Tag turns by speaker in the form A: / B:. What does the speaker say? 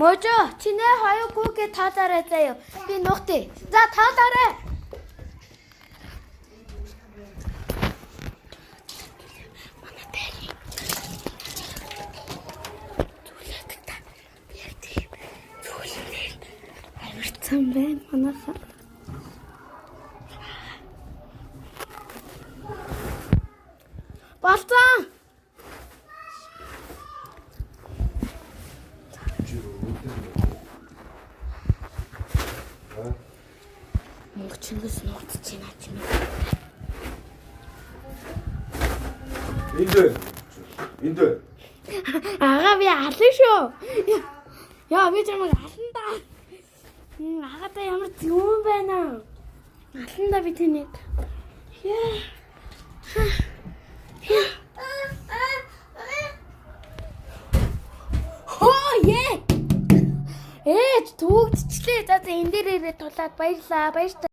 A: Можо чи нэ хоёр хүүгээ таалаарай заяа. Би нуухтээ. За таалаарай. Манай бэри. Зүлээдэг та. Яг тийм. Зүлээл. Амарцсан байна манайхаа. Болцсон. Мөнгөчнөөс нууцж байна ч юм.
B: Энд.
A: Ага би алан шүү. Яа би чамайг алан да. Агаадаа ямар зүгэн байна. Алан да би тэнийг. Яа. Хоо ээ. Ээж түүгдчихлээ. За энэ дээр ирээ тулаад баярлаа.